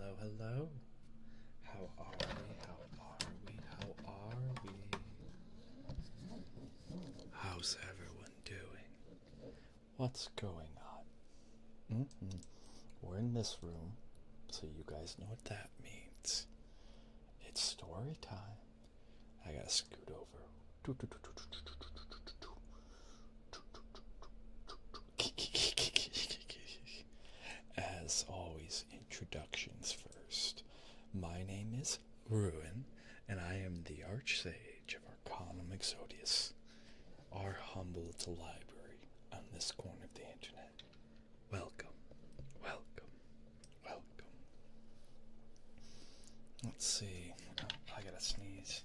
hello. How are we? How's everyone doing? What's going on? We're in this room, so you guys know what that means. It's story time. I gotta scoot over. As always, introductions first. My name is Ruin, and I am the Archsage of Arcanum Exodius, our humble little library on this corner of the internet. Welcome, welcome, welcome. Let's see. Oh, I gotta sneeze.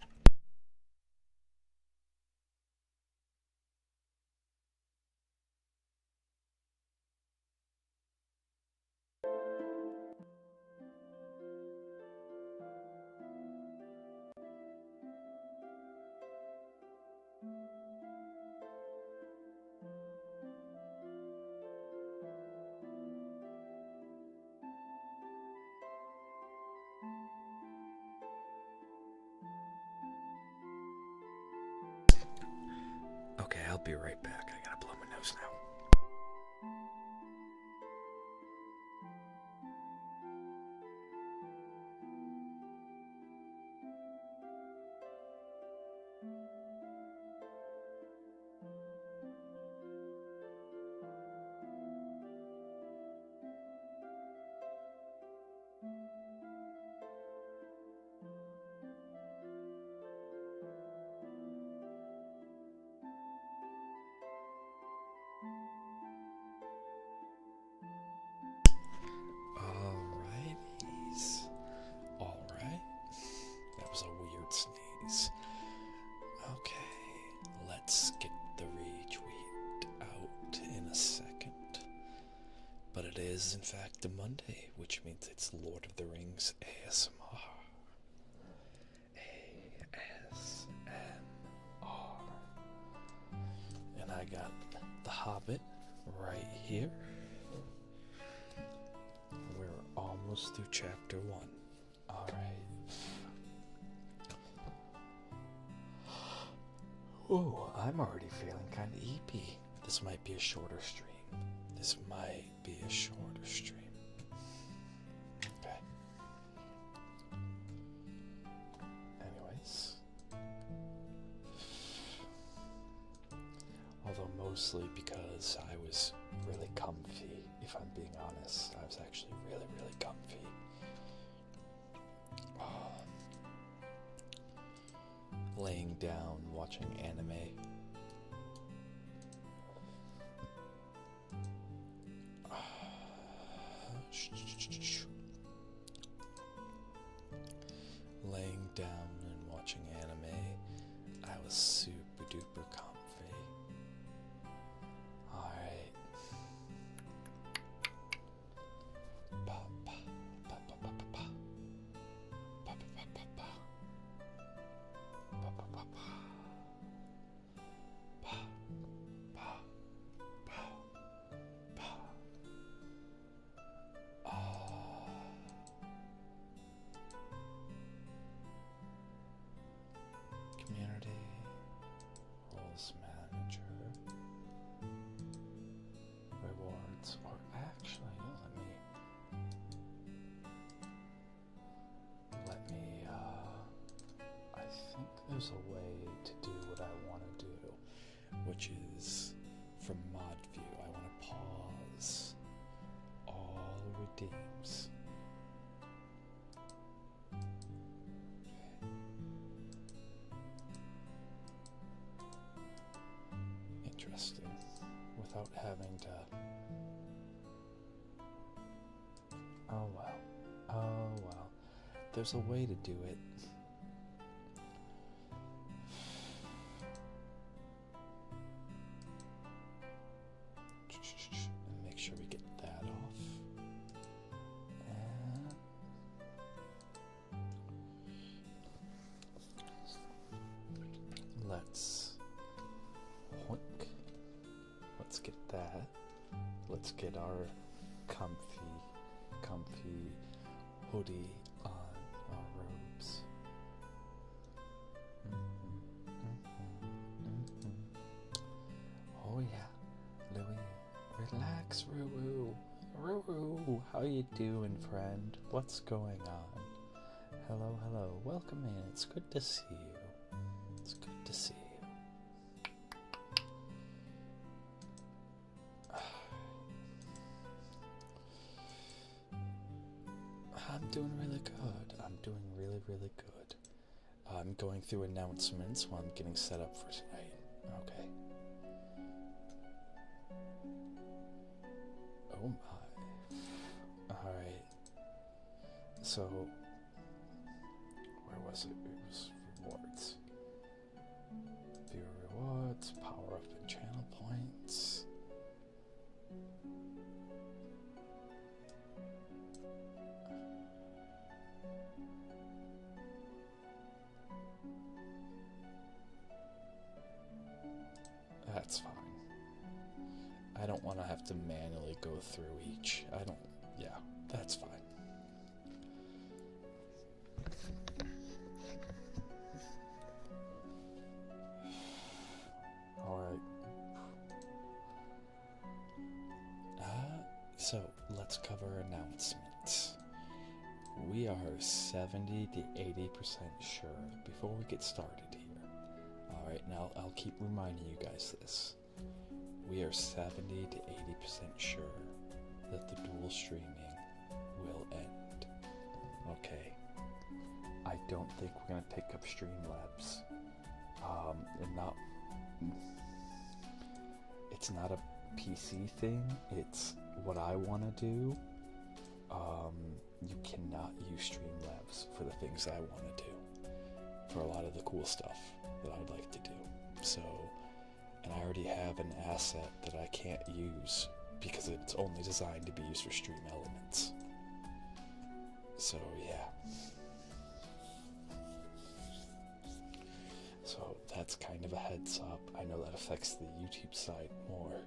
Okay, I'll be right back. I gotta blow my nose now. Alrighties. Alright. That was a weird sneeze. Okay, let's get the retweet out in a second. But it is, in fact, a Monday, which means it's Lord of the Rings ASMR. ASMR. And I got the Hobbit right here. We're almost through chapter 1. Alright. Oh, I'm already feeling kind of eepy. This might be a shorter stream. Okay. Anyways. Although mostly because I was really comfy, if I'm being honest. I was actually really, really comfy. Laying down, watching anime. Laying down and watching anime. I was super duper comfy. Alright. Community roles manager rewards, or actually let me I think there's a way to do what I want to do, which is from mod view. I want to pause all redeems. Interesting. Without having to... Oh well. Oh well. There's a way to do it. And make sure we get that off. And... let's get that. Let's get our comfy hoodie on our robes. Oh yeah, Louie, relax, Roo. Roo, how you doing, friend? What's going on? Hello, hello, welcome in. It's good to see you. It's good to see you. I'm doing really good. I'm doing really, really good. I'm going through announcements while I'm getting set up for tonight. Okay. Oh my. Alright. So, where was it? It was rewards. Viewer rewards, power up and channel points. That's fine. I don't want to have to manually go through each. Yeah, that's fine. Alright. So, let's cover announcements. We are 70 to 80% sure before we get started here. Alright, now I'll keep reminding you guys this. We are 70 to 80% sure that the dual streaming will end. Okay. I don't think we're going to pick up Streamlabs. It's not a PC thing. It's what I want to do. You cannot use Streamlabs for the things I want to do. For a lot of the cool stuff that I'd like to do. So, and I already have an asset that I can't use because it's only designed to be used for stream elements. So, yeah. So, that's kind of a heads up. I know that affects the YouTube side more.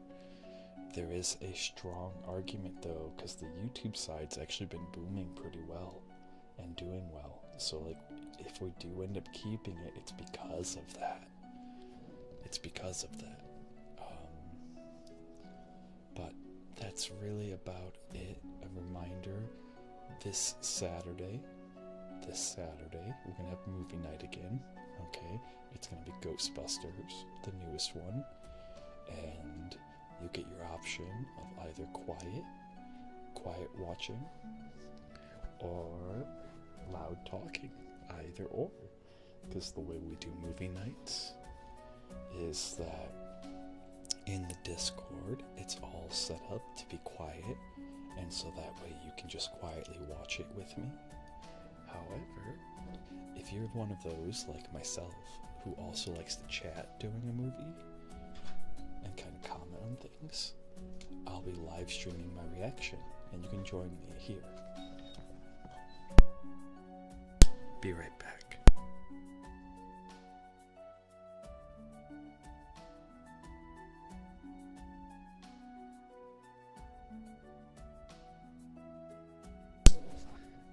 There is a strong argument though, because the YouTube side's actually been booming pretty well and doing well. So, like, if we do end up keeping it, it's because of that. It's because of that. But that's really about it. A reminder, this Saturday, we're going to have movie night again. Okay? It's going to be Ghostbusters, the newest one. And you get your option of either quiet watching, or loud talking. Either or. Because the way we do movie nights is that in the Discord, it's all set up to be quiet, and so that way you can just quietly watch it with me. However, if you're one of those, like myself, who also likes to chat during a movie and kind of comment on things, I'll be live streaming my reaction, and you can join me here. Be right back.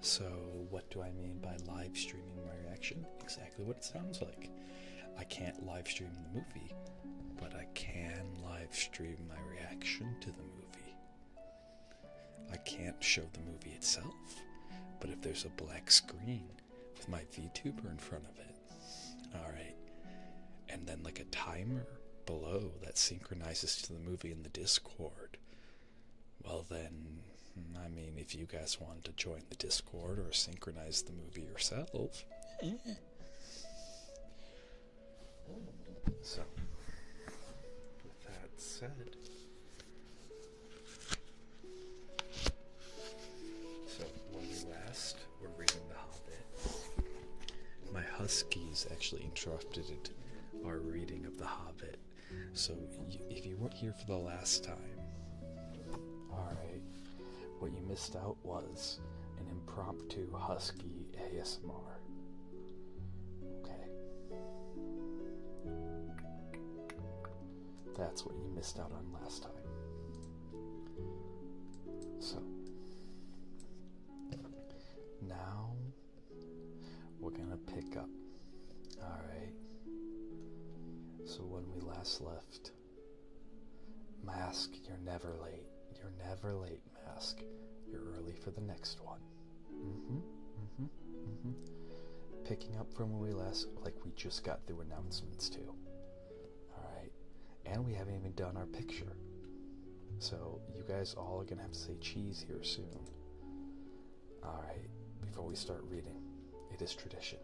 So, what do I mean by live streaming my reaction? Exactly what it sounds like. I can't live stream the movie, but I can live stream my reaction to the movie. I can't show the movie itself, but if there's a black screen with my VTuber in front of it, alright, and then like a timer below that synchronizes to the movie in the Discord, well then, I mean, if you guys want to join the Discord or synchronize the movie yourself, So, with that said, so when we last were reading The Hobbit, my huskies actually interrupted our reading of The Hobbit. So if you weren't here for the last time, alright, what you missed out was an impromptu husky ASMR. Okay. That's what you missed out on last time. So, now we're gonna pick up. Alright. So when we last left, Mask, you're never late. You're never late, Mask. You're early for the next one. Picking up from where we last, like we just got through announcements too. Alright. And we haven't even done our picture. So you guys all are gonna have to say cheese here soon. Alright, before we start reading, it is tradition.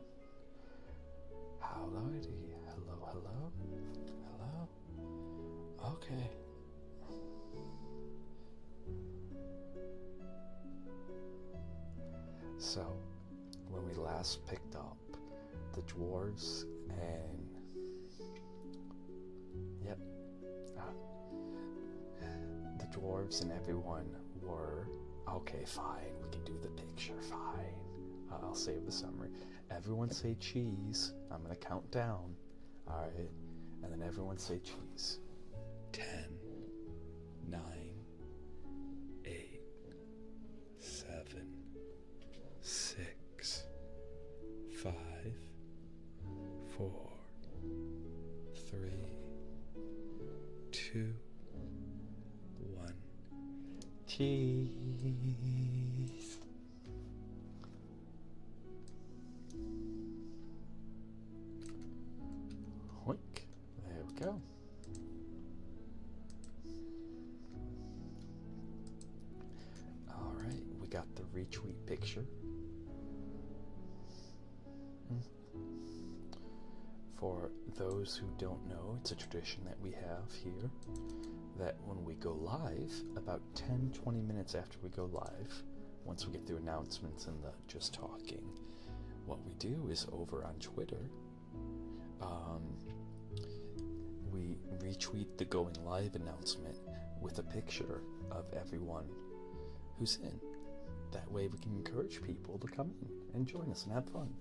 Howdy, hello, hello, hello. Okay. So, when we last picked up, the dwarves and the dwarves and everyone were okay. Fine, we can do the picture. Fine, I'll save the summary. Everyone say cheese. I'm gonna count down. All right, and then everyone say cheese. 10, 9, 8, 7, 6, 5, 4, 3, 2, 1. Cheese. Hoink. There we go. All right, we got the retweet picture. For those who don't know, it's a tradition that we have here that when we go live, about 10-20 minutes after we go live, once we get through announcements and the just talking, what we do is over on Twitter, we retweet the going live announcement with a picture of everyone who's in. That way we can encourage people to come in and join us and have fun.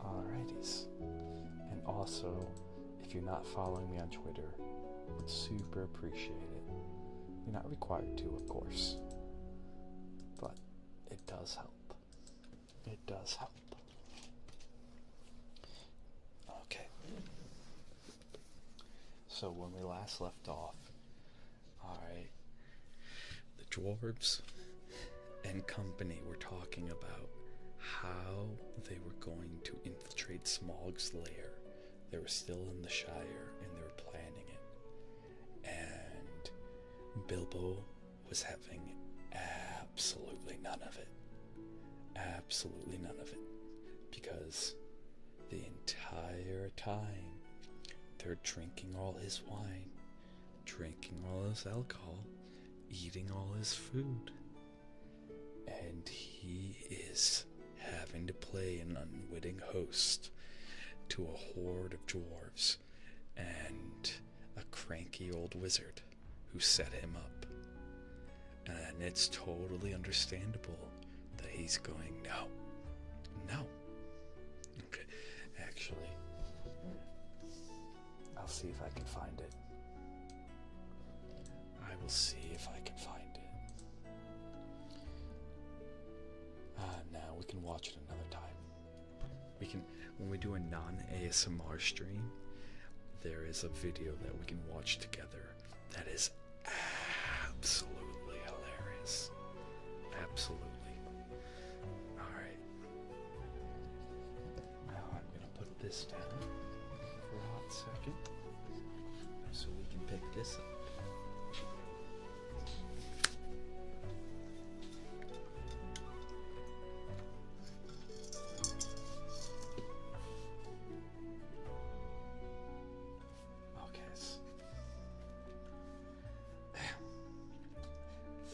Alrighties. And also, if you're not following me on Twitter, would super appreciate it. You're not required to, of course, but it does help. It does help. Okay. So when we last left off, alright, the dwarves and company were talking about how they were going to infiltrate Smaug's lair. They were still in the Shire and they were planning it. And Bilbo was having absolutely none of it. Absolutely none of it. Because the entire time they're drinking all his wine, drinking all his alcohol, eating all his food. And he is having to play an unwitting host to a horde of dwarves and a cranky old wizard who set him up. And it's totally understandable that he's going, no. Okay, actually, I'll see if I can find it. I will see if I can find it. Now we can watch it another time. We can, when we do a non-ASMR stream, there is a video that we can watch together that is absolutely hilarious. Absolutely. Alright. Now I'm gonna put this down for a hot second so we can pick this up.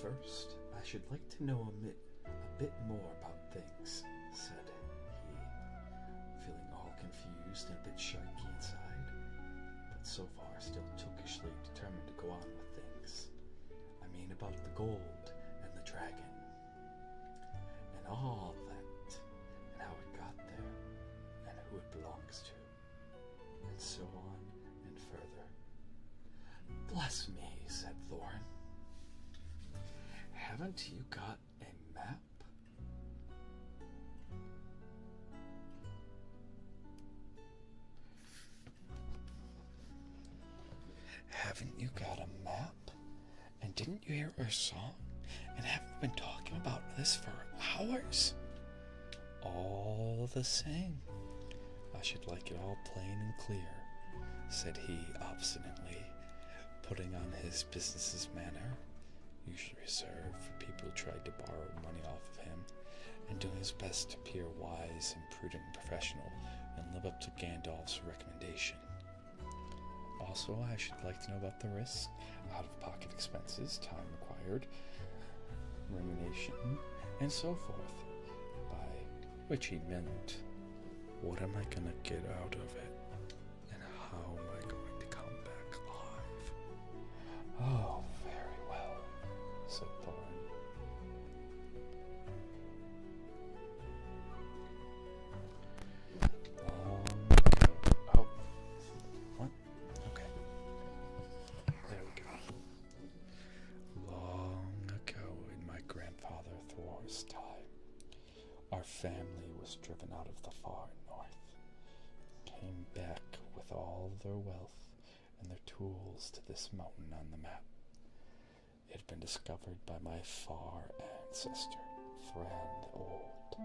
First, I should like to know a bit more about things, said he, feeling all confused and a bit sharky inside, but so far still tookishly determined to go on with things. I mean about the gold and the dragon, and all that, and how it got there, and who it belongs to, and so on and further. Bless me, said Thorin. Haven't you got a map? Haven't you got a map? And didn't you hear our song? And haven't we been talking about this for hours? All the same, I should like it all plain and clear, said he obstinately, putting on his business's manner, usually reserved for people who tried to borrow money off of him, and doing his best to appear wise and prudent and professional and live up to Gandalf's recommendation. Also, I should like to know about the risks, out-of-pocket expenses, time required, rumination, and so forth. By which he meant, what am I going to get out of it? And how am I going to come back alive? Oh, very well, said Thorin. Family was driven out of the far north, came back with all their wealth and their tools to this mountain on the map. It had been discovered by my far ancestor, Thran the Old.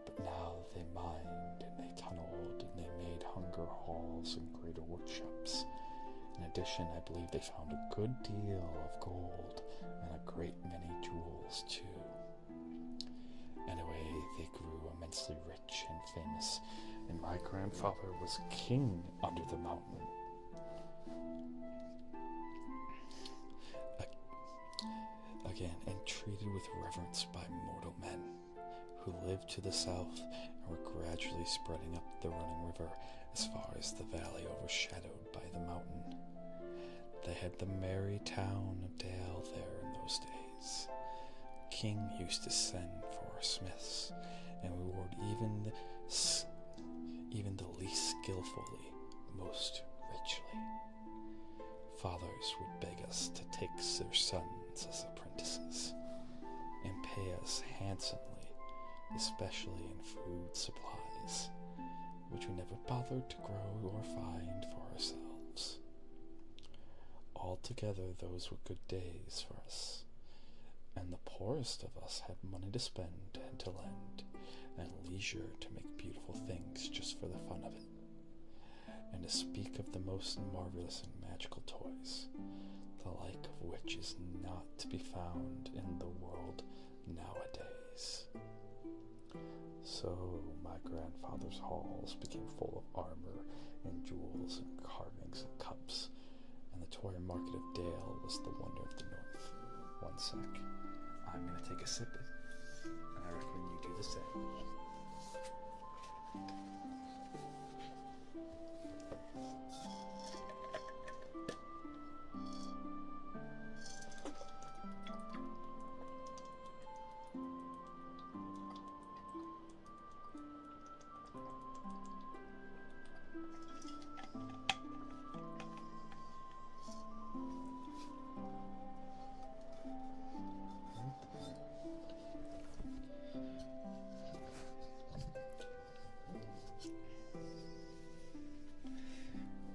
But now they mined and they tunneled and they made hunger halls and greater workshops. In addition, I believe they found a good deal of gold and a great many jewels too. Anyway, they grew immensely rich and famous, and my grandfather was king under the mountain. Again, and treated with reverence by mortal men, who lived to the south and were gradually spreading up the running river as far as the valley overshadowed by the mountain. They had the merry town of Dale there in those days. King used to send for smiths and reward even the least skillfully most richly. Fathers would beg us to take their sons as apprentices and pay us handsomely, especially in food supplies, which we never bothered to grow or find for ourselves. Altogether, those were good days for us. And the poorest of us had money to spend and to lend, and leisure to make beautiful things just for the fun of it. And to speak of the most marvelous and magical toys, the like of which is not to be found in the world nowadays. So my grandfather's halls became full of armor and jewels and carvings and cups, and the toy market of Dale was the wonder of the north. One sec. I'm going to take a sip, and I recommend you do the same.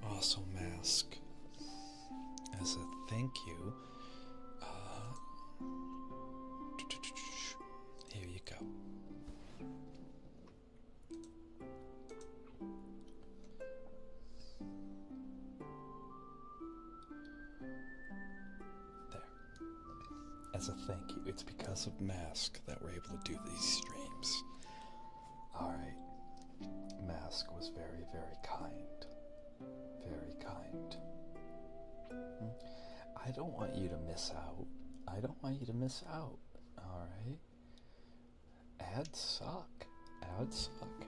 Also, mask as a thank you. Here you go. There. As a thank you. It's because of Mask that we're able to do these streams. Alright. Mask was very, very kind. Very kind. I don't want you to miss out. I don't want you to miss out. Alright? Ads suck. Ads suck.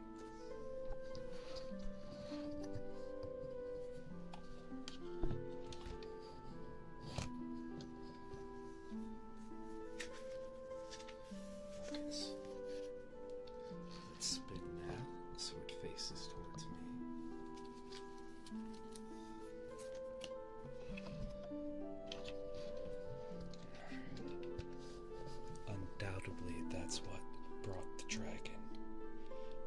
faces towards me. Undoubtedly, that's what brought the dragon.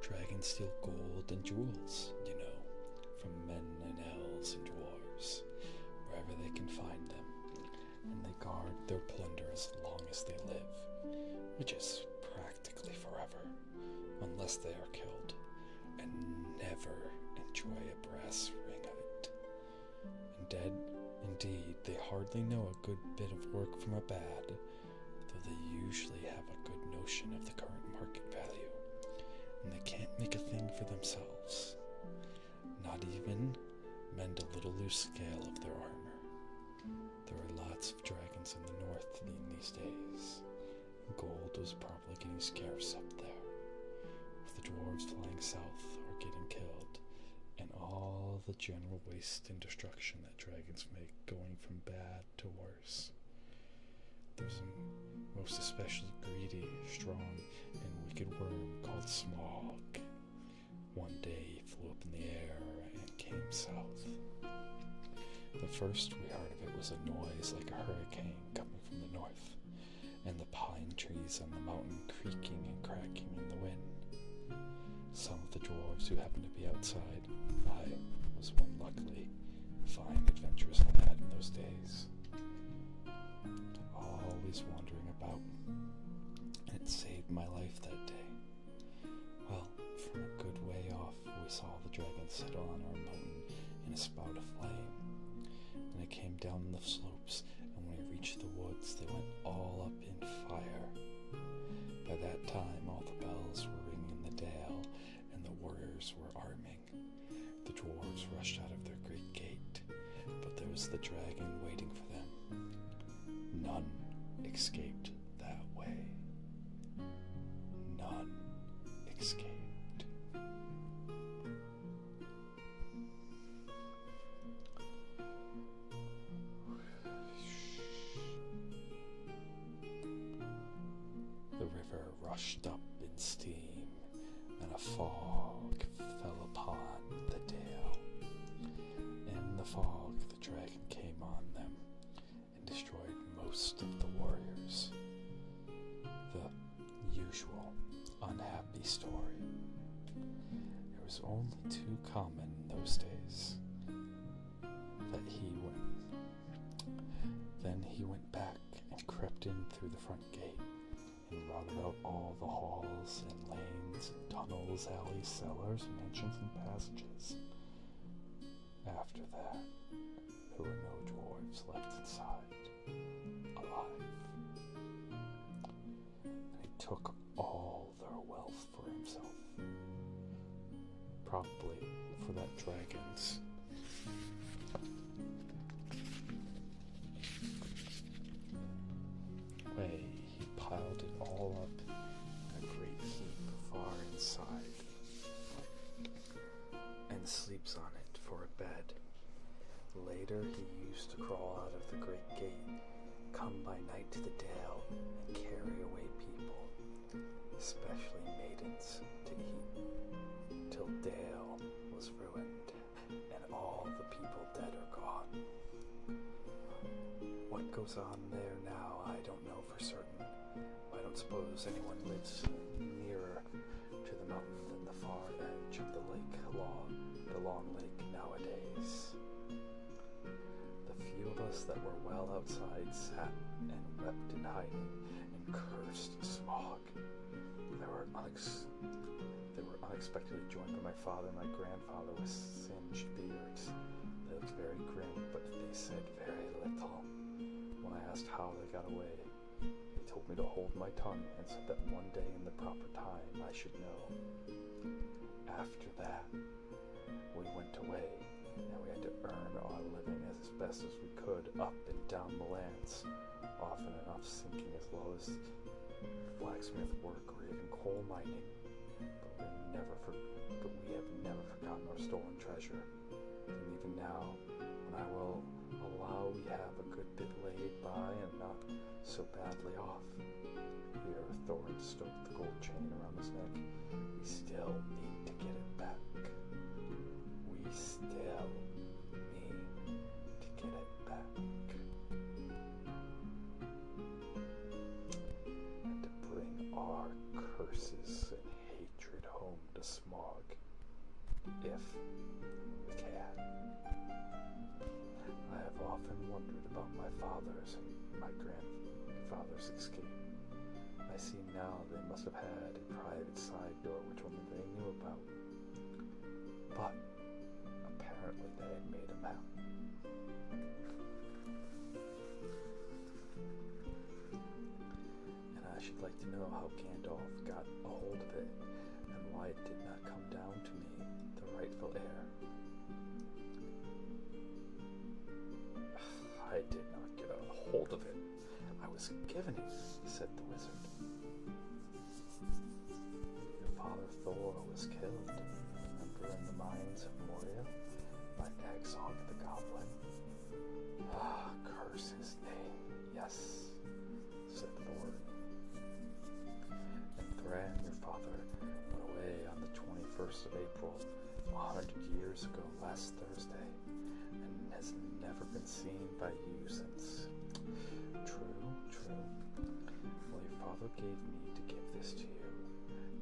Dragons steal gold and jewels, you know, from men and elves and dwarves, wherever they can find them, and they guard their plunder as long as they live, which is practically forever, unless they are killed, and never enjoy a brass ring of it. Indeed, they hardly know a good bit of work from a bad, though they usually have a good notion of the current market value, and they can't make a thing for themselves, not even mend a little loose scale of their armor. There are lots of dragons in the north in these days. Gold was probably getting scarce up there, with the dwarves flying south or getting killed, and all the general waste and destruction that dragons make going from bad to worse. There's a most especially greedy, strong, and wicked worm called Smog. One day he flew up in the air and came south. The first we heard of it was a noise like a hurricane coming from the north, and the pine trees on the mountain creaking and cracking in the wind. Some of the dwarves who happened to be outside, I was one luckily, fine adventurous lad in those days, always wandering about, and it saved my life that day. Well, from a good way off, we saw the dragon settle on our mountain in a spout of flame, and it came down the slopes, and when we reached the woods, they went all up in fire. By that time, all the bells were ringing in the dale, and the warriors were arming. The dwarves rushed out of their great gate, but there was the dragon waiting for them. None escaped that way. None escaped. The river rushed up in steam, and a fog fell upon the dale. In the fog, the dragon came on them and destroyed most of the warriors. The usual unhappy story. It was only too common in those days that Then he went back and crept in through the front gate and routed out all the halls and lanes and tunnels, alleys, cellars, mansions, and passages. After that, there were no dwarves left inside, alive. And he took all their wealth for himself. Probably for that dragon's. He piled it all up in a great heap far inside, and sleeps on it for a bed. Later he used to crawl out of the great gate, come by night to the dale, and carry away people, especially maidens, to eat, till dale was ruined, and all the people dead or gone. What goes on there now, I don't know for certain. I don't suppose anyone lives nearer to the mountain than the far edge of the long lake nowadays. The few of us that were well outside sat and wept in hiding and cursed Smog. They were unexpectedly joined by my father and my grandfather with singed beards. They looked very grim, but they said very little. When I asked how they got away, they told me to hold my tongue and said that one day in the proper time I should know. After that, we went away, and we had to earn our living as best as we could up and down the lands, often enough sinking as low as blacksmith work or even coal mining. But we have never forgotten our stolen treasure. And even now, when I will allow we have a good bit laid by and not so badly off. Here Thorin stoked the gold chain around his neck. We still need to get it back. if we can. I have often wondered about my father's and my grandfather's escape. I see now they must have had a private side door which only they knew about. But apparently they had made a map. And I should like to know how Gandalf got a hold of it and why it did not come down to me, the rightful heir. I did not get a hold of it. I was given it, said the wizard. Your father Thor was killed, remember, in the mines of Moria by Agzog the Goblin. Ah, curse his name. Yes, said Thor. And Thran, your father, went away on the 21st of April, 100 years ago last Thursday, and has never been seen by you since. True, true. Well, your father gave me to give this to you.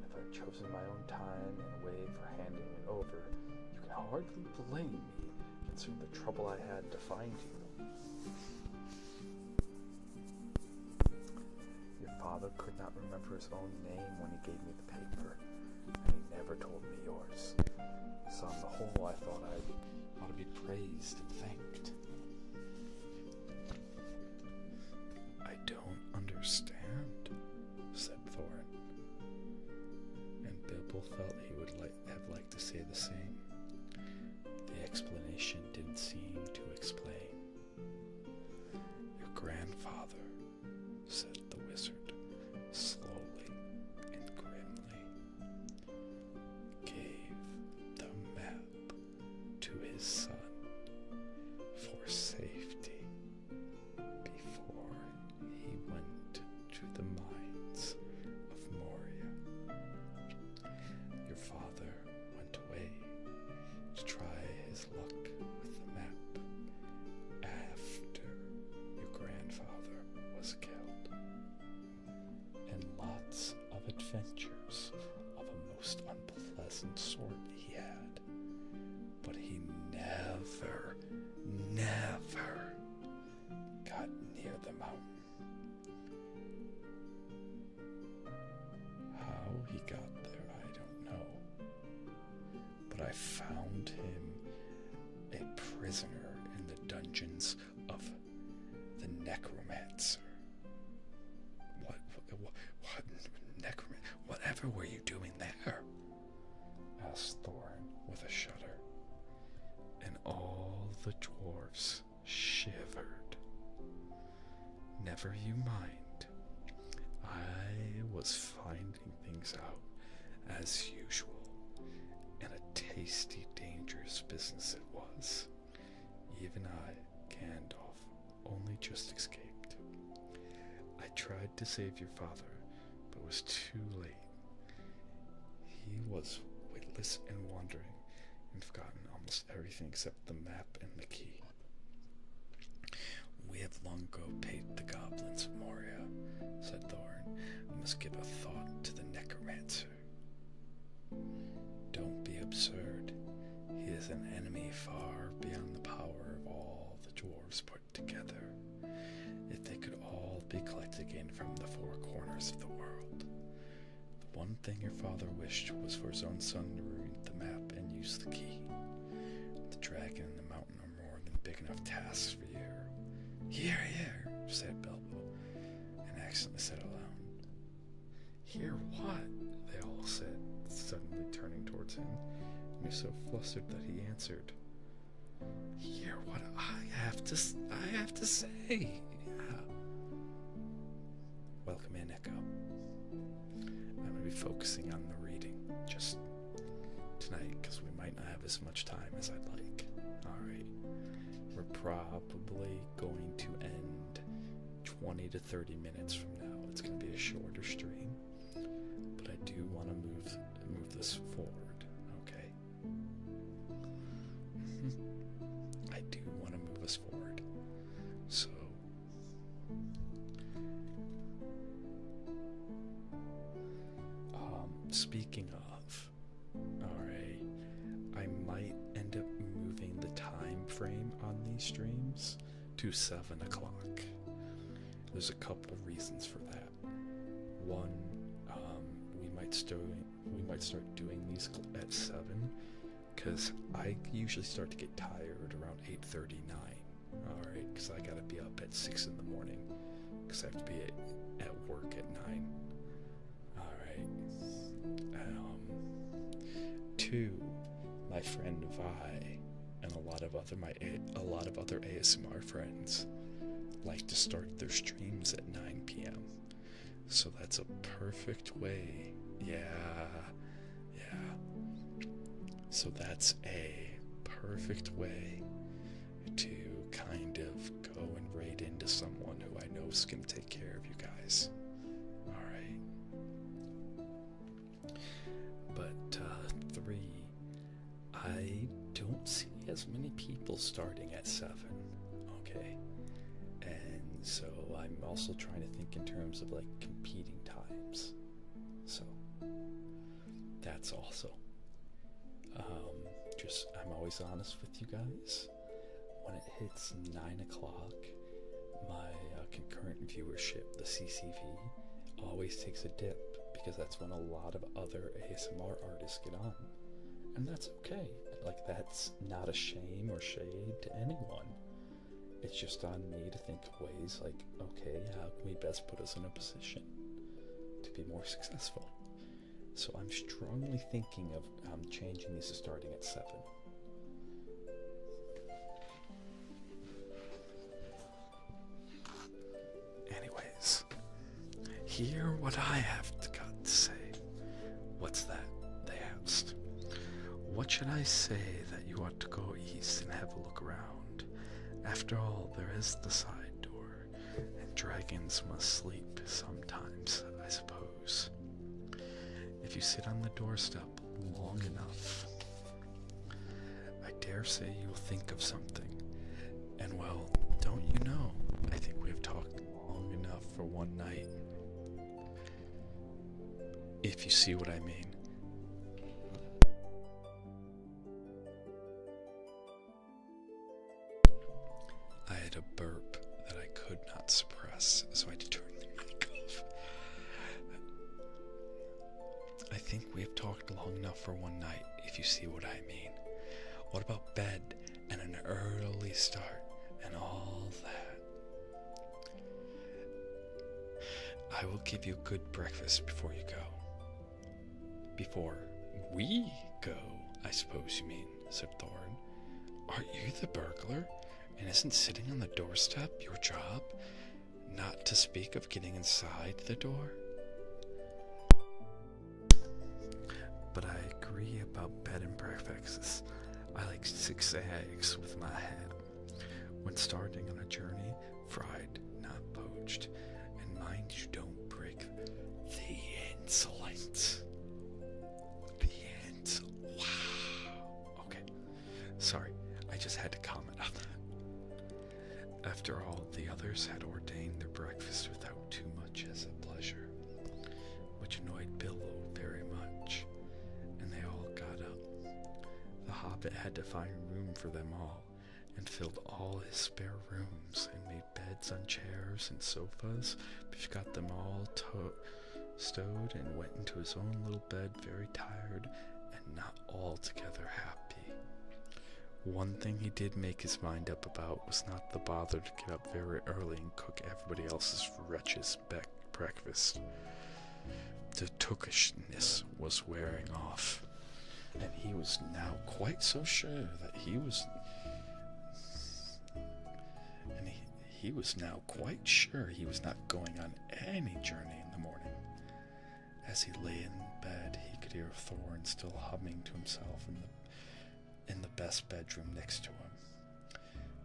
If I'd chosen my own time and way for handing it over, you can hardly blame me, considering the trouble I had to find you. Your father could not remember his own name when he gave me the paper, and he never told me yours. So on the whole, I thought I ought to be praised and thanked. I don't understand, said Thorin. And Bilbo felt he would have liked to say the same. The explanation didn't seem to explain. Your grandfather, said the wizard, slowly and grimly, gave the map to his son for safety before he went to the mines of Moria. Your father went away to try his luck with the map after your grandfather was killed. And lots of adventures of a most unpleasant sort he had. But he never got near the mountain. How he got there, I don't know. But I found him a prisoner in the dungeons of the Necromancer. What necromancer? Whatever were you doing there? Asked Thorin with a shudder. And all the dwarves shivered. Never you mind. I was finding things out as usual, and a tasty, dangerous business it was. Even I, Gandalf, only just escaped. I tried to save your father, but was too late. He was witless and wandering, and forgotten almost everything except the map and the key. We have long ago paid the goblins of Moria, said Thorin. We must give a thought to the Necromancer. Don't be absurd. He is an enemy far beyond the power of all the dwarves put together. If they could all be collected again from the four corners of the world. The one thing your father wished was for his own son to read the map and use the key. The dragon and the mountain are more than big enough tasks for you. Hear, hear, said Bilbo, and accidentally said aloud. Hear what? They all said, suddenly turning towards him, and he was so flustered that he answered, hear what I have to say. Yeah. Welcome in, Echo. I'm going to be focusing on the reading just tonight because we might not have as much time as I'd like. Alright. We're probably going to end 20 to 30 minutes from now. It's going to be a shorter stream, but I do want to move this forward, okay? I do want to move us forward. So, speaking of, alright, I these streams to 7 o'clock. There's a couple of reasons for that. One, we might start doing these at 7, because I usually start to get tired around 8:39. All right, because I gotta be up at 6 in the morning, because I have to be at work at 9. All right. 2, my friend Vi and a lot of other ASMR friends like to start their streams at 9 p.m. So that's a perfect way. Yeah. So that's a perfect way to kind of go and raid into someone who I know is going to take care of you guys. Alright. But 3, I don't see as many people starting at 7. Okay. And so I'm also trying to think in terms of like competing times. So that's also. I'm always honest with you guys. When it hits 9 o'clock, my concurrent viewership, the CCV, always takes a dip, because that's when a lot of other ASMR artists get on. And that's okay. Like, that's not a shame or shade to anyone. It's just on me to think of ways like, okay, how can we best put us in a position to be more successful? So I'm strongly thinking of changing these to starting at 7. Anyways, hear what I have got to say. What's that? They asked. What should I say that you ought to go east and have a look around? After all, there is the side door, and dragons must sleep sometimes, I suppose. If you sit on the doorstep long enough, I dare say you will think of something. And well, don't you know, I think we have talked long enough for one night. If you see what I mean. I had a burp that I could not suppress, so I had to turn the mic off. I think we have talked long enough for one night, if you see what I mean. What about bed and an early start and all that? I will give you a good breakfast before you go. Before we go, I suppose you mean, said Thorn. Aren't you the burglar? And isn't sitting on the doorstep your job? Not to speak of getting inside the door? But I agree about bed and breakfasts. I like 6 eggs with my head. When starting on a journey, fried, not poached. And mind you don't break the insolence. Wow. Okay. Sorry, I just had to comment on that. After all, the others had ordained their breakfast without too much as a pleasure, which annoyed Bilbo very much, and they all got up. The Hobbit had to find room for them all, and filled all his spare rooms, and made beds on chairs and sofas, but he got them all stowed, and went into his own little bed very tired, and not altogether happy. One thing he did make his mind up about was not the bother to get up very early and cook everybody else's wretched breakfast. The tookishness was wearing off, and he was now quite so sure that he was not going on any journey in the morning. As he lay in bed, he could hear Thorn still humming to himself in the best bedroom next to him.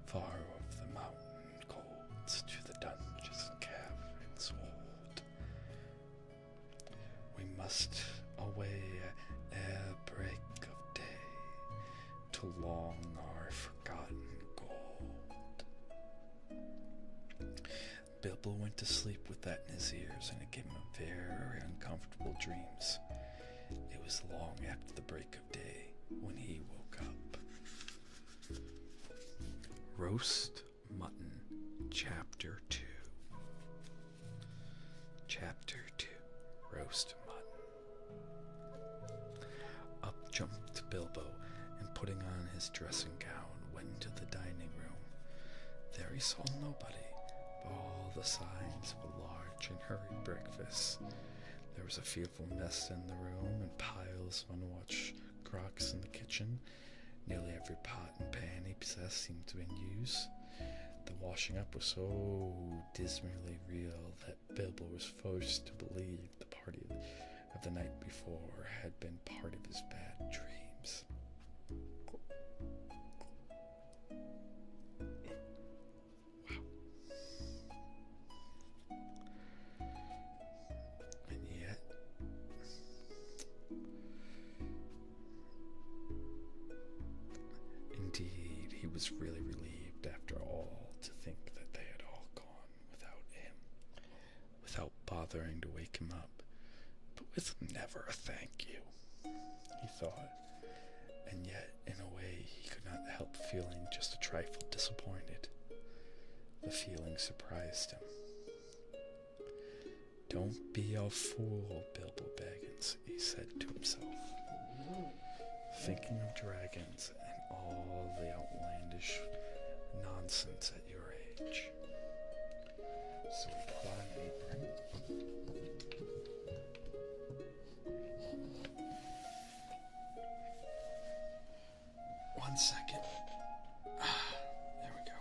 Far over the mountain colds to the dungeons and caverns old, we must away ere break of day to long our forgotten gold. Bilbo went to sleep with that in his ears, and it gave him very uncomfortable dreams. It was long after the break of day when he woke up. Roast Mutton, Chapter 2. Chapter 2, Roast Mutton. Up jumped Bilbo, and putting on his dressing gown, went into the dining room. There he saw nobody, but all the signs of a large and hurried breakfast. There was a fearful mess in the room, and piles of unwashed crocks in the kitchen. Nearly every pot and pan he possessed seemed to be in use. The washing up was so dismally real that Bilbo was forced to believe the party of the night before had been part of his bad dreams. Wow. And yet, indeed, he was really relieved after all to think that they had all gone without him, without bothering to wake him up, but with never a thank you, he thought. And yet, in a way, he could not help feeling just a trifle disappointed. The feeling surprised him. "Don't be a fool, Bilbo Baggins," he said to himself, thinking of dragons and all the outlandish nonsense at your age. So he put on an apron. One second. There we go.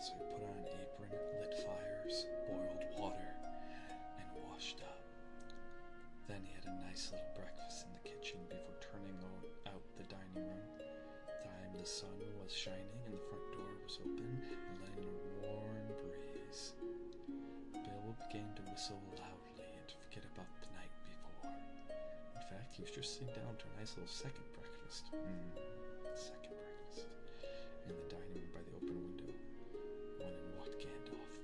So he put on an apron, lit fires, boiled water, and washed up. Then he had a nice little breakfast in the kitchen before turning out the dining room. The sun was shining and the front door was open and letting in a warm breeze. Bilbo began to whistle loudly and to forget about the night before. In fact, he was just sitting down to a nice little second breakfast. Second breakfast. In the dining room by the open window, when in walked Gandalf.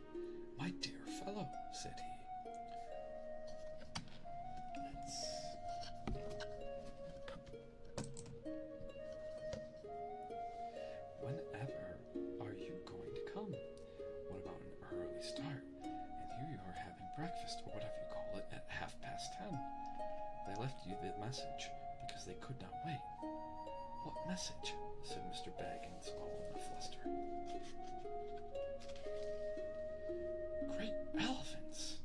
"My dear fellow," said he. Whenever are you going to come? What about an early start? And here you are having breakfast, or whatever you call it, at 10:30. They left you the message because they could not wait. "What message?" said Mr. Baggins, all in a fluster. "Great elephants!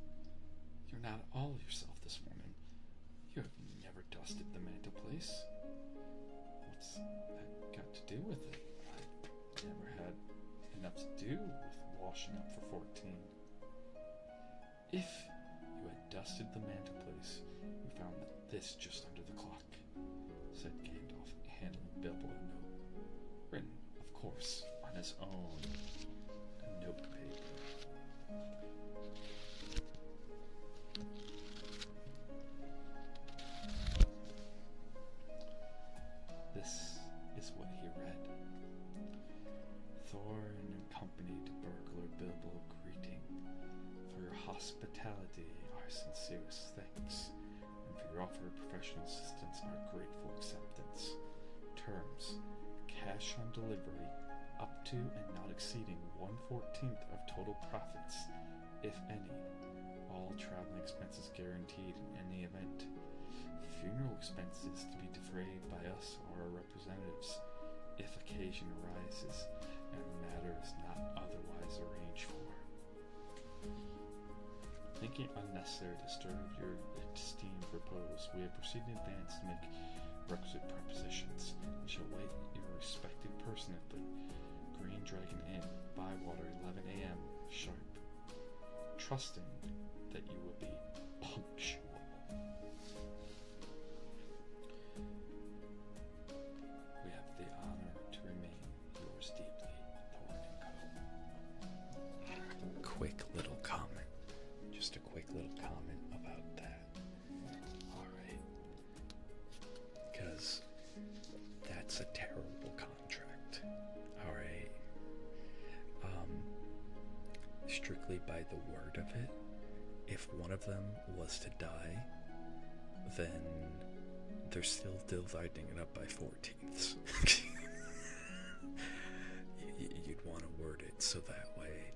You're not all yourself this morning. You have never dusted the mantelpiece. What's that got to do with it? I never had enough to do with washing up for 14. If you had dusted the mantelpiece, you found this just under the clock," said Gandalf, handing Bilbo a note, written, of course, on his own note paper. This is what he read. "Thorin and company to burglar Bilbo greeting. For your hospitality, our sincerest thanks, and for your offer of professional assistance, our grateful acceptance. Terms: cash on delivery, up to and not exceeding 1/14 of total profits, if any. All traveling expenses guaranteed in any event. Funeral expenses to be defrayed by us or our representatives, if occasion arises, and the matter is not otherwise arranged for. Thinking it unnecessary to disturb your esteemed repose, we have proceeded in advance to make requisite prepositions, and shall wait your respected person at the Green Dragon Inn, Bywater, 11 a.m. sharp, trusting that you will be punctual." "We have the honor to remain yours deeply, Thorin and Co." Quick little comment. Just a quick little comment about that. Alright. Because that's a terrible contract. Alright. Strictly by the word of it, if one of them was to die, then they're still dividing it up by 14ths. You'd want to word it so that way,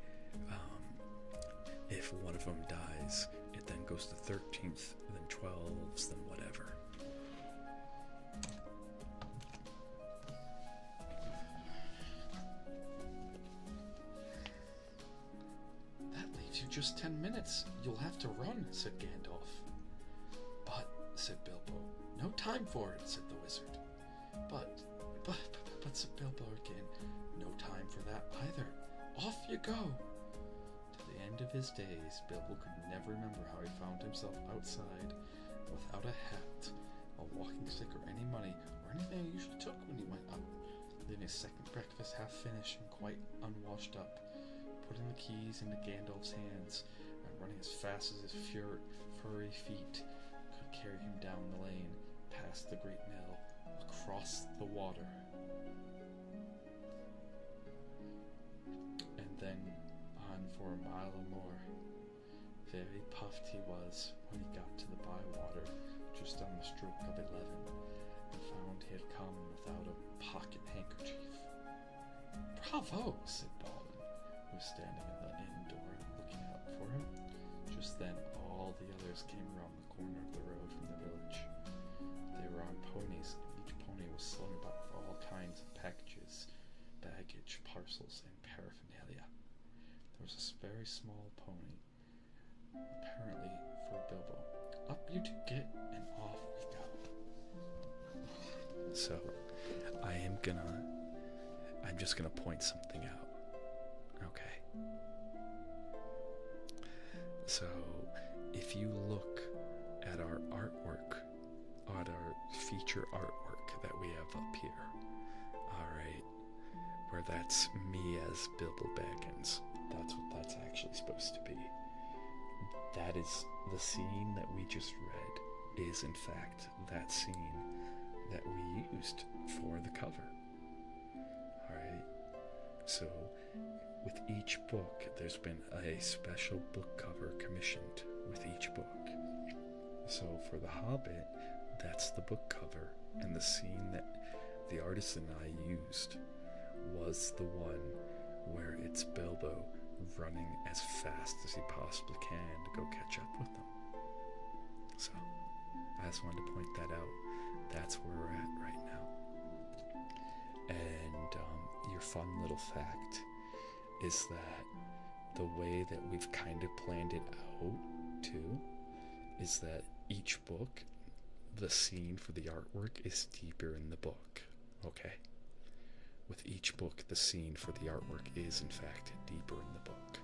if one of them dies, it then goes to 13th, then 12s, then whatever. That leaves you just 10 minutes. You'll have to run, said Gandalf. But, said Bilbo. No time for it, said the wizard. But, said Bilbo again. No time for that either. Off you go. To the end of his days, Bilbo could never remember how he found himself outside without a hat, a walking stick, or any money, or anything he usually took when he went out, leaving his second breakfast half finished and quite unwashed up, putting the keys into Gandalf's hands, and running as fast as his furry feet could carry him down the lane, past the great mill, across the water. And then on for a mile or more. Very puffed he was when he got to the bywater, just on the stroke of 11, and found he had come without a pocket handkerchief. Bravo, said Balin, who was standing in the inn door looking out for him. Just then all the others came around the corner of the road from the village. They were on ponies, and each pony was slung about with all kinds of packages, baggage, parcels, and paraphernalia. There was a very small pony, apparently for Bilbo. Up you two get, and off we go. So, I'm just gonna point something out. Okay. So, if you look at our artwork, at our feature artwork that we have up here, alright, where that's me as Bilbo Baggins, that's what that's actually supposed to be. That is the scene that we just read, is in fact that scene that we used for the cover. Alright, so with each book, there's been a special book cover commissioned with each book. So for The Hobbit, that's the book cover, and the scene that the artist and I used was the one where it's Bilbo running as fast as he possibly can to go catch up with them. So I just wanted to point that out. That's where we're at right now. And your fun little fact is that the way that we've kind of planned it out too is that each book, the scene for the artwork is deeper in the book. Okay? With each book, the scene for the artwork is in fact deeper in the book.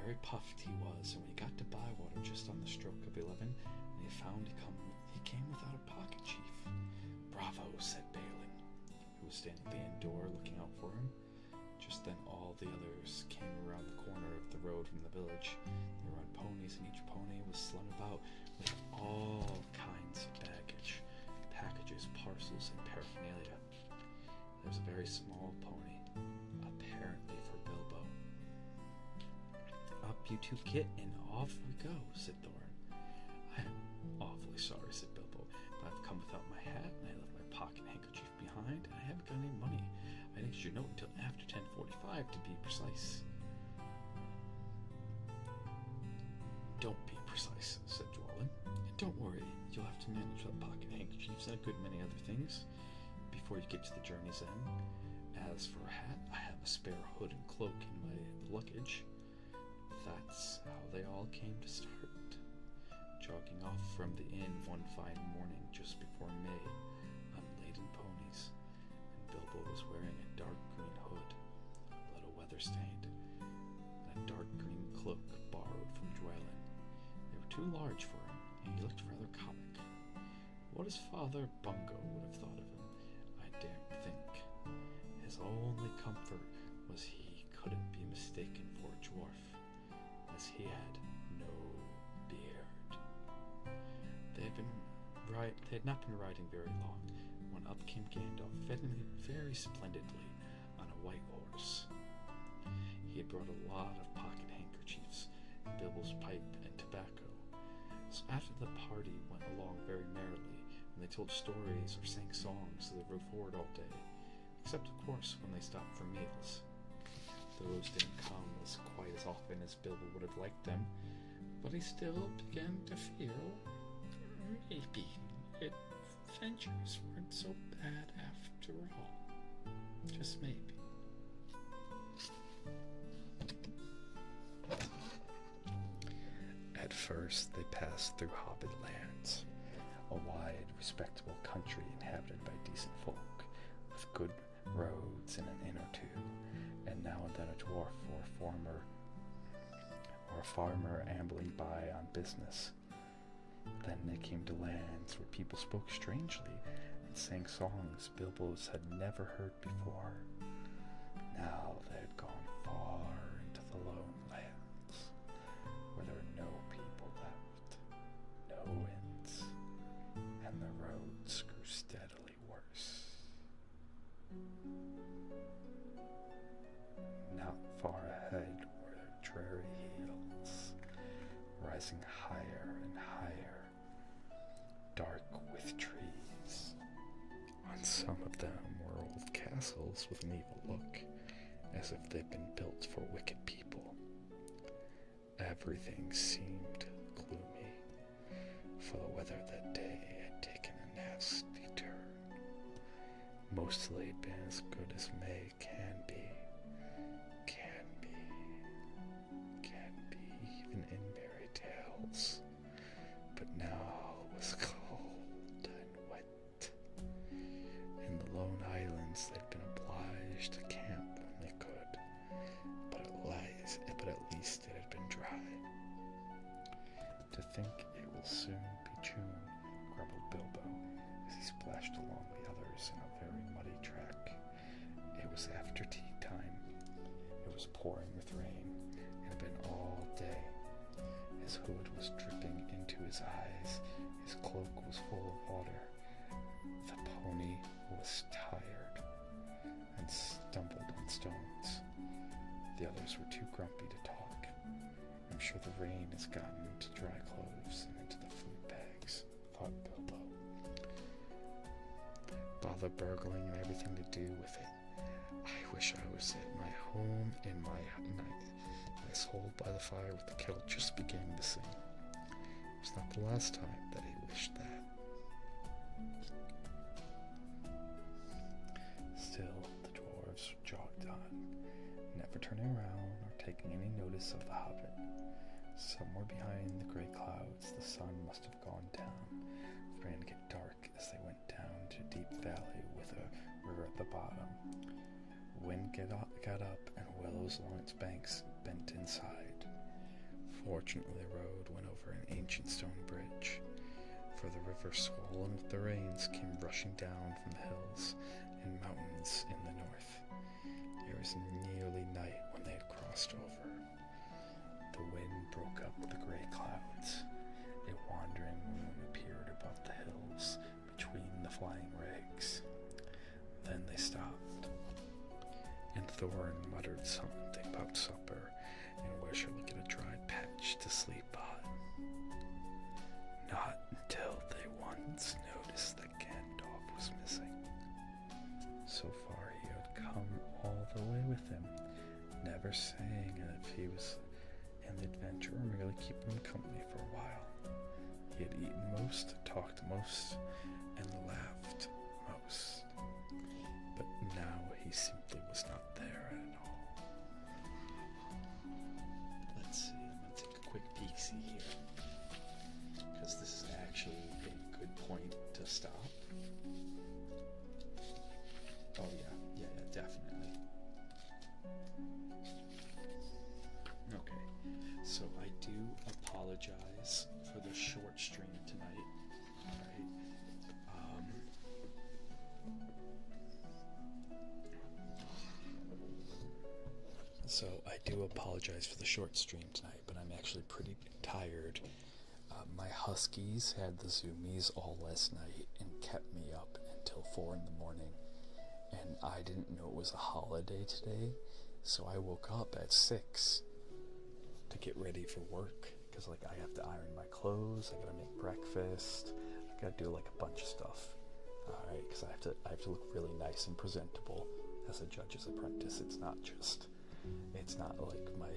Very puffed he was, and when he got to Bywater just on the stroke of 11, and he found he came without a pocket chief. Bravo, said Balin, who was standing at the inn door looking out for him. Just then all the others came around the corner of the road from the village. They were on ponies, and each pony was slung about with all kinds of baggage, packages, parcels, and paraphernalia. There was a very small pony, apparently for Bilbo. Up you two get, and off we go, said Thorin. I am awfully sorry, said Bilbo, but I've come without my hat, and I left my pocket handkerchief behind, and I haven't got any money. I didn't get your note until after 10:45 to be precise. Don't be precise, said Dwalin. And don't worry, you'll have to manage that pocket handkerchiefs and a good many other things before you get to the journey's end. As for a hat, I have a spare hood and cloak in my luggage. That's how they all came to start. Jogging off from the inn one fine morning just before May on laden ponies, and Bilbo was wearing a dark green hood, a little weather-stained, and a dark green cloak borrowed from Dwalin. They were too large for him, and he looked rather comic. What his father Bungo would have thought of him, I daren't think. His only comfort was he couldn't be mistaken for a dwarf, as he had no beard. They They had not been riding very long when up came Gandalf, very splendidly on a white horse. He had brought a lot of pocket handkerchiefs, Bilbo's pipe, and tobacco. So after the party went along very merrily, and they told stories or sang songs as they rode forward all day, except of course when they stopped for meals. Those didn't come as quite as often as Bilbo would have liked them, but he still began to feel maybe adventures weren't so bad after all. Just maybe. At first, they passed through Hobbit lands, a wide, respectable country inhabited by decent folk, with good roads and an inn or two, and now and then a dwarf or a farmer ambling by on business. Then they came to lands where people spoke strangely and sang songs Bilbo's had never heard before. Now they had gone far into the lone lands, where there were no people left, no inns, and the roads grew steadily worse. Not far ahead were dreary hills, rising higher and higher, dark with trees. On some of them were old castles with an evil look, as if they'd been built for wicked people. Everything seemed gloomy, for the weather that day had taken a nasty turn. Mostly it'd been as good as May can be, even in fairy tales. But now it was cold and wet. In the lone islands they'd been obliged to camp when they could, but at least it had been dry. To think it will soon be June, grumbled Bilbo, as he splashed along the others in a very muddy track. It was after tea time. It was pouring with rain, and had been all day. His hood was dripping into his eyes, his cloak was full of water. The pony was tired and stumbled on stones. The others were too grumpy to talk. I'm sure the rain has gotten into dry clothes and into the food bags, thought Bilbo. Bother burgling and everything to do with it. I wish I was at my home in my nice hole by the fire with the kettle just beginning to sing. It was not the last time that he wished that. Still, the dwarves jogged on, never turning around or taking any notice of the Hobbit. Somewhere behind the gray clouds, the sun must have gone down. It began to get dark as they went down to a deep valley with a river at the bottom. Wind got up, and willows along its banks bent inside. Fortunately, the road went over an ancient stone bridge, for the river, swollen with the rains, came rushing down from the hills and mountains in the north. It was nearly night when they had crossed over. The wind broke up the gray clouds. A wandering moon appeared above the hills between the flying rags. Then they stopped, and Thorin muttered something about supper and where shall we get a dry patch to sleep on. Not until they once noticed that Gandalf was missing. So far he had come all the way with him, never saying if he was in the adventure or merely keeping him company for a while. He had eaten most, talked most, and laughed most. But now he simply was not there at all. Let's see, I'm going to take a quick peek-see here, because this is actually a good point to stop. Oh yeah, definitely. Okay, so I do apologize for the short stream tonight. Alright. So I do apologize for the short stream tonight, but I'm actually pretty tired. My huskies had the zoomies all last night and kept me up until 4 in the morning. And I didn't know it was a holiday today, so I woke up at 6 to get ready for work. Because, like, I have to iron my clothes, I gotta make breakfast, I gotta do, like, a bunch of stuff. Alright, because I have to look really nice and presentable as a judge's apprentice. It's not like my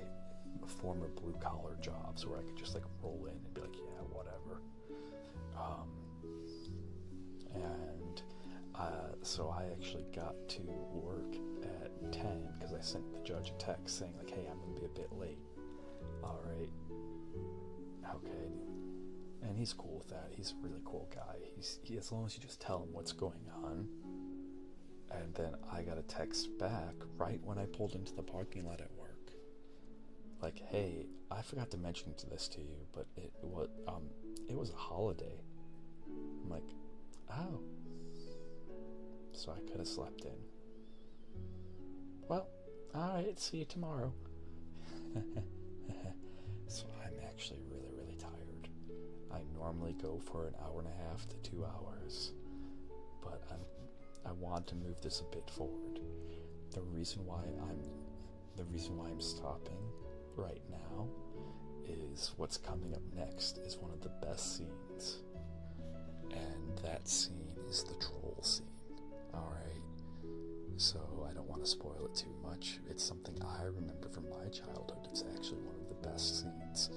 former blue-collar jobs where I could just, like, roll in and be like, yeah, whatever. So I actually got to work at 10 because I sent the judge a text saying, like, hey, I'm gonna be a bit late. Alright. Okay. And he's cool with that. He's a really cool guy. As long as you just tell him what's going on. And then I got a text back right when I pulled into the parking lot at work. Like, hey, I forgot to mention this to you, but it was a holiday. I'm like, oh. So I could have slept in. Well, alright, see you tomorrow. So I'm actually really, really tired. I normally go for an hour and a half to 2 hours, but I want to move this a bit forward. The reason why I'm stopping right now is what's coming up next is one of the best scenes, and that scene is the troll scene. Alright, so I don't want to spoil it too much. It's something I remember from my childhood. It's actually one of the best scenes.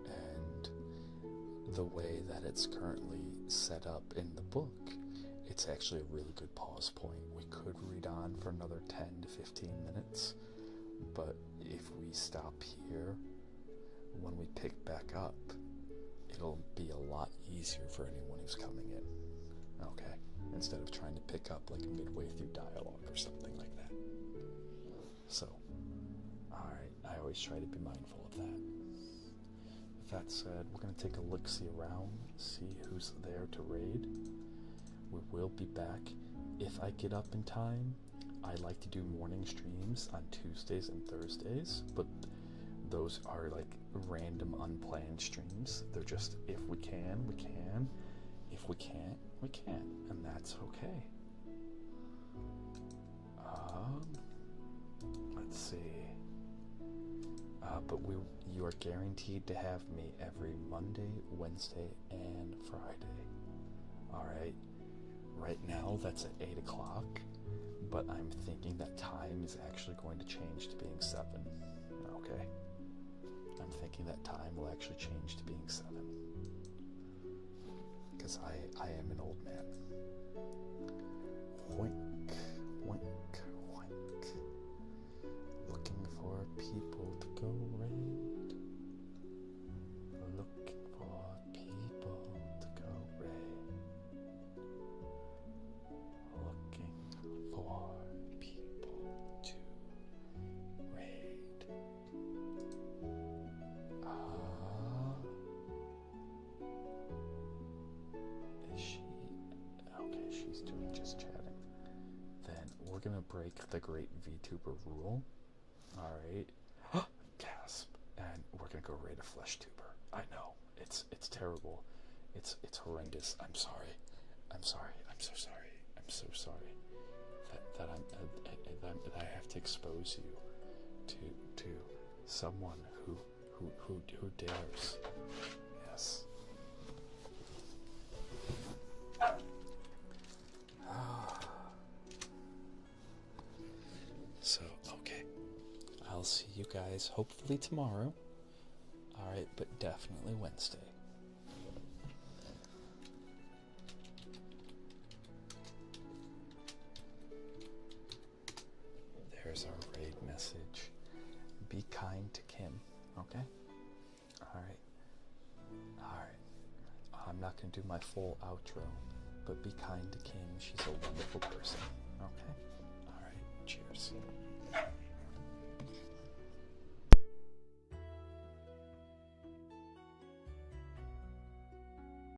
And the way that it's currently set up in the book, it's actually a really good pause point. We could read on for another 10 to 15 minutes, but if we stop here, when we pick back up, it'll be a lot easier for anyone who's coming in. Okay, instead of trying to pick up like midway through dialogue or something like that. So, alright, I always try to be mindful of that. With that said, we're going to take a look-see around, see who's there to raid. We will be back. If I get up in time, I like to do morning streams on Tuesdays and Thursdays, but those are like random unplanned streams. They're just, if we can, we can. If we can't, we can't, and that's okay. Let's see. But you are guaranteed to have me every Monday, Wednesday, and Friday. Alright. Right now, that's at 8 o'clock, but I'm thinking that time is actually going to change to being 7. Okay? I'm thinking that time will actually change to being 7. Because I am an old man. Wink, wink, wink. Looking for people to go raid. Looking for people to go raid. Looking for people to raid. Is she? Okay, she's doing just chatting. Then we're gonna break the great VTuber rule. Alright. Gasp. And we're gonna go raid a flesh tuber. I know. It's terrible. It's horrendous. I'm sorry. I'm sorry. I'm so sorry. I'm so sorry that I have to expose you to someone who dares. Yes. So, okay. I'll see you guys hopefully tomorrow. Alright, but definitely Wednesday. There's our raid message. Be kind to Kim, okay? Alright. Alright. I'm not going to do my full outro, but be kind to Kim. She's a wonderful person, okay?